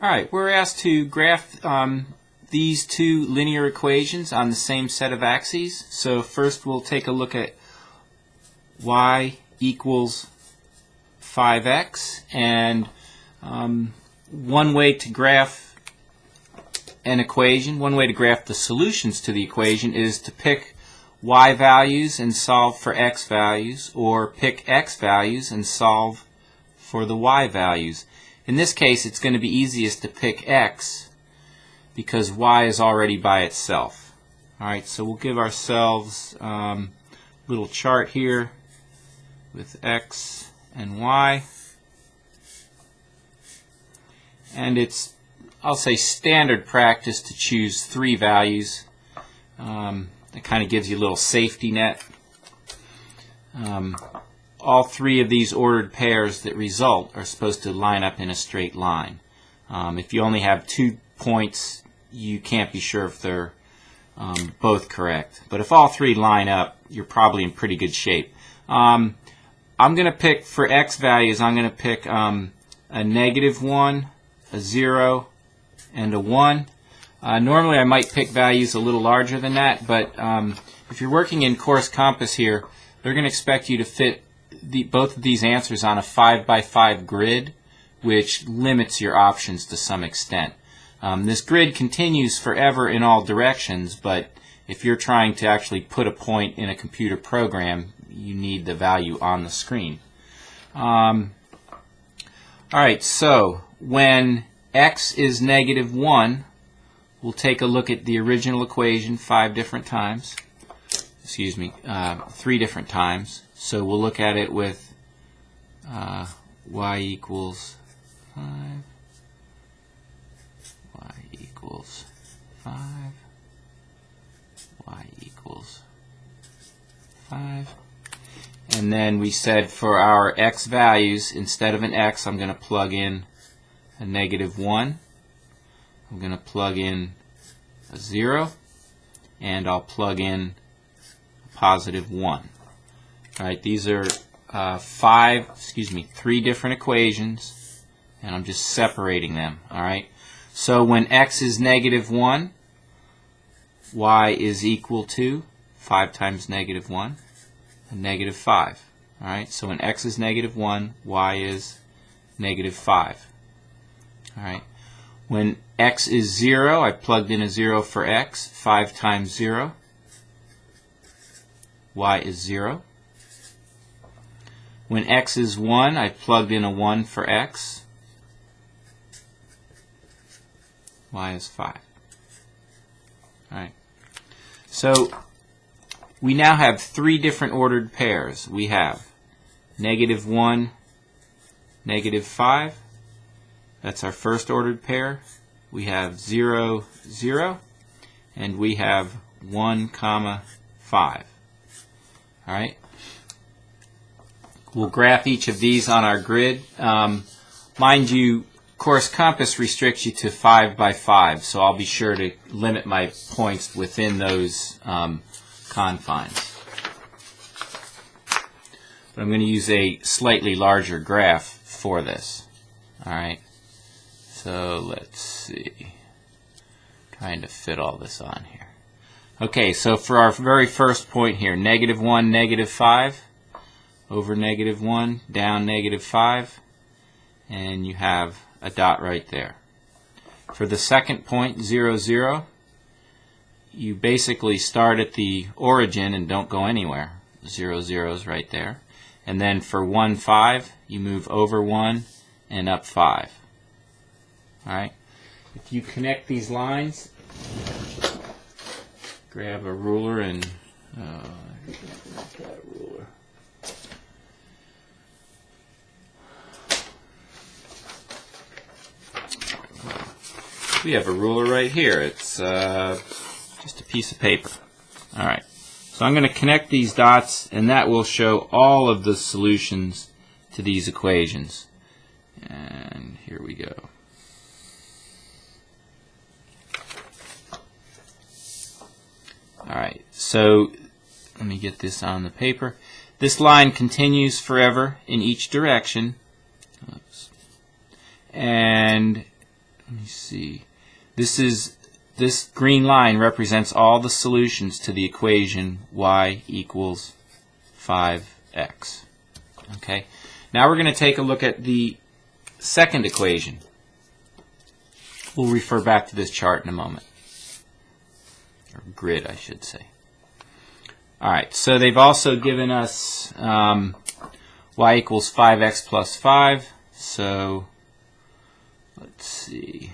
Alright, we're asked to graph these two linear equations on the same set of axes. So first we'll take a look at y equals 5x, and one way to graph an equation, one way to graph the solutions to the equation is to pick y values and solve for x values, or pick x values and solve for the y values. In this case, it's going to be easiest to pick x because y is already by itself. Alright, so we'll give ourselves a little chart here with x and y. And it's, I'll say, standard practice to choose 3 values. That kind of gives you a little safety net. All 3 of these ordered pairs that result are supposed to line up in a straight line. If you only have 2 points, you can't be sure if they're both correct. But if all 3 line up, you're probably in pretty good shape. I'm going to pick, for x values, I'm going to pick a -1, a 0, and a 1. Normally I might pick values a little larger than that, but if you're working in Course Compass here, they're going to expect you to fit both of these answers on a 5x5 grid, which limits your options to some extent. This grid continues forever in all directions, but if you're trying to actually put a point in a computer program, you need the value on the screen. Alright, so when x is -1, we'll take a look at the original equation 5 different times. Excuse me, 3 different times. So we'll look at it with y equals 5, y equals 5, y equals 5. And then we said for our x values, instead of an x, I'm going to plug in a -1. I'm going to plug in a 0, and I'll plug in a +1. Alright, these are 3 different equations, and I'm just separating them. Alright, so when x is -1, y is equal to 5 times -1, and -5. Alright, so when x is -1, y is -5. Alright, when x is 0, I plugged in a 0 for x. 5 times 0, y is 0. When x is 1, I plugged in a 1 for x. Y is 5. Alright. So we now have 3 different ordered pairs. We have -1, -5. That's our first ordered pair. We have 0, 0. And we have 1, 5. Alright. We'll graph each of these on our grid. Mind you, Course Compass restricts you to 5x5, so I'll be sure to limit my points within those confines. But I'm going to use a slightly larger graph for this. Alright, so let's see. Trying to fit all this on here. Okay, so for our very first point here, -1, -5. Over -1, down -5, and you have a dot right there. For the second point, 0, 0, you basically start at the origin and don't go anywhere. 0, 0 is right there. And then for 1, 5, you move over 1 and up 5. Alright? If you connect these lines, grab a ruler and that ruler. We have a ruler right here. It's just a piece of paper. Alright, so I'm going to connect these dots, and that will show all of the solutions to these equations. And here we go. Alright, so let me get this on the paper. This line continues forever in each direction. Oops. And let see. This green line represents all the solutions to the equation y equals 5x. Okay. Now we're going to take a look at the second equation. We'll refer back to this chart in a moment. Or grid, I should say. Alright, so they've also given us y equals 5x plus 5. So, let's see.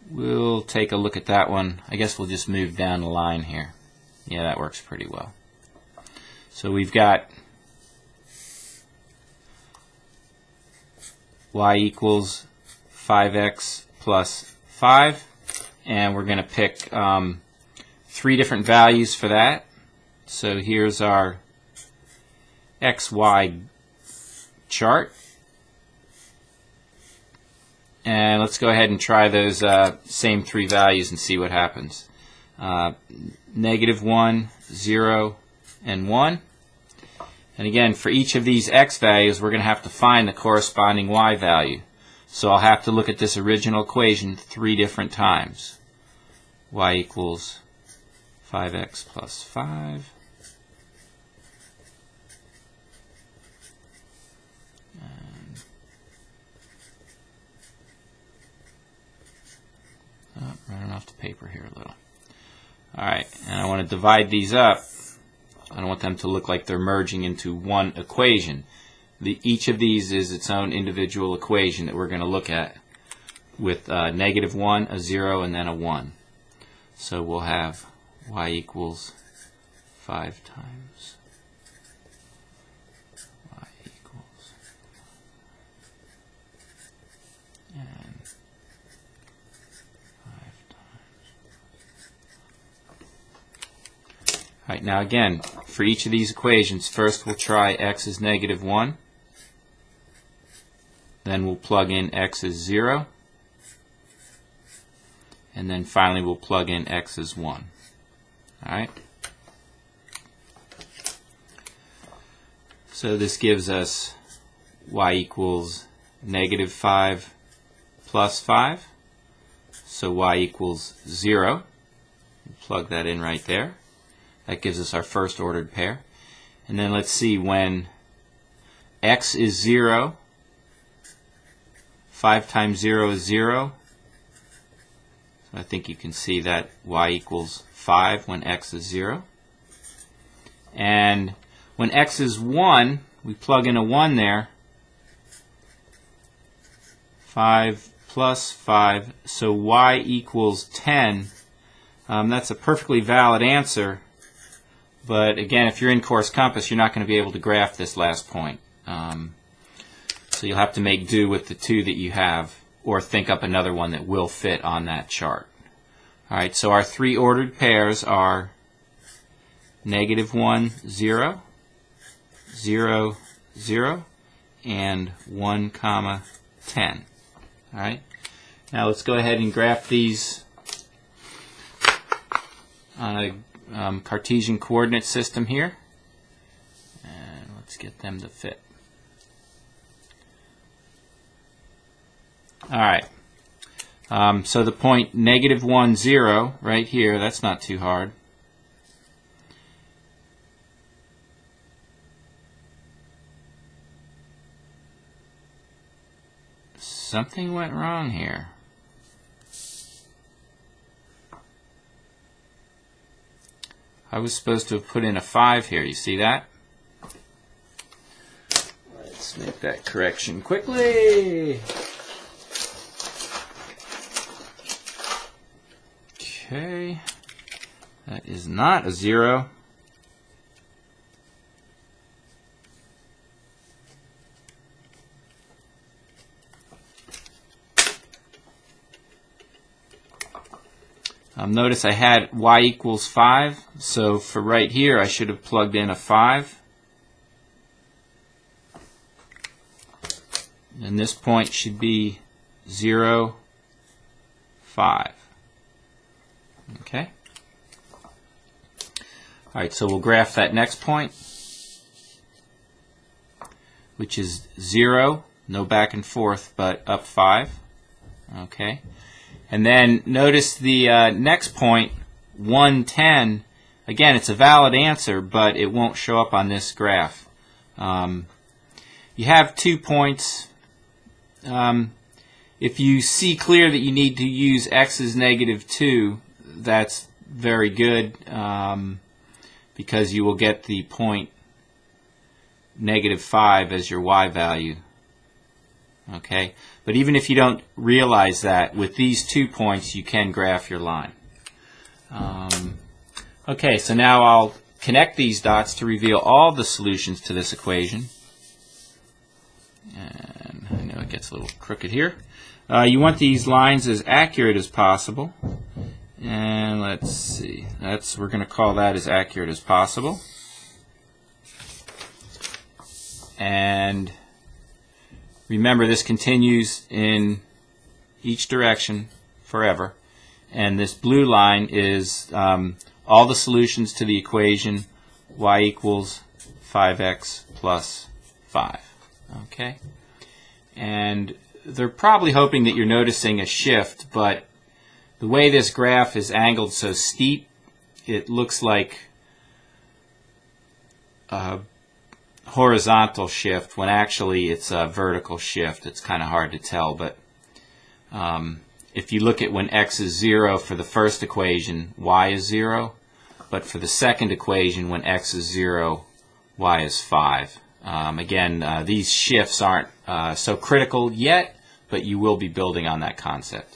We'll take a look at that one. I guess we'll just move down the line here. Yeah, that works pretty well. So we've got y equals 5x plus 5. And we're going to pick 3 different values for that. So here's our XY chart. And let's go ahead and try those same 3 values and see what happens. -1, 0, and 1. And again, for each of these x values, we're going to have to find the corresponding y value. So I'll have to look at this original equation 3 different times. Y equals 5x plus 5. Running off the paper here a little. Alright, and I want to divide these up. I don't want them to look like they're merging into one equation. Each of these is its own individual equation that we're going to look at with -1, a 0, and then a 1. So we'll have y equals 5 times y equals, and 5 times. Alright, now again, for each of these equations, first we'll try x is -1. Then we'll plug in x is 0. And then finally we'll plug in x is 1. Alright? So this gives us y equals -5 plus 5. So y equals 0. Plug that in right there. That gives us our first ordered pair. And then let's see, when x is 0, 5 times 0 is 0. So I think you can see that y equals 5 when x is 0. And when x is 1, we plug in a 1 there. 5 plus 5, so y equals 10. That's a perfectly valid answer. But again, if you're in course compass, you're not going to be able to graph this last point. So you'll have to make do with the 2 that you have, or think up another one that will fit on that chart. Alright, so our 3 ordered pairs are -1, 0, 0, 0, and 1, 10. Alright, now let's go ahead and graph these on a Cartesian coordinate system here. And let's get them to fit. Alright, so the point -1, 0 right here, that's not too hard. Something went wrong here. I was supposed to have put in a 5 here, you see that? Let's make that correction quickly. Okay, that is not a 0. Notice I had y equals 5, so for right here I should have plugged in a 5. And this point should be 0, 5. Okay? Alright, so we'll graph that next point, which is 0, no back and forth, but up 5. Okay, and then notice the next point, 110. Again, it's a valid answer, but it won't show up on this graph. You have 2 points. If you see clear that you need to use x is -2, that's very good, because you will get the point -5 as your y value. Okay, but even if you don't realize that, with these 2 points you can graph your line. Okay, so now I'll connect these dots to reveal all the solutions to this equation. And I know it gets a little crooked here. You want these lines as accurate as possible. And let's see, we're going to call that as accurate as possible. And remember, this continues in each direction forever. And this blue line is all the solutions to the equation y equals 5x plus 5. Okay? And they're probably hoping that you're noticing a shift, but the way this graph is angled so steep, it looks like a horizontal shift when actually it's a vertical shift. It's kind of hard to tell, but if you look at when x is 0 for the first equation, y is 0, but for the second equation, when x is 0, y is 5. Again, these shifts aren't so critical yet, but you will be building on that concept.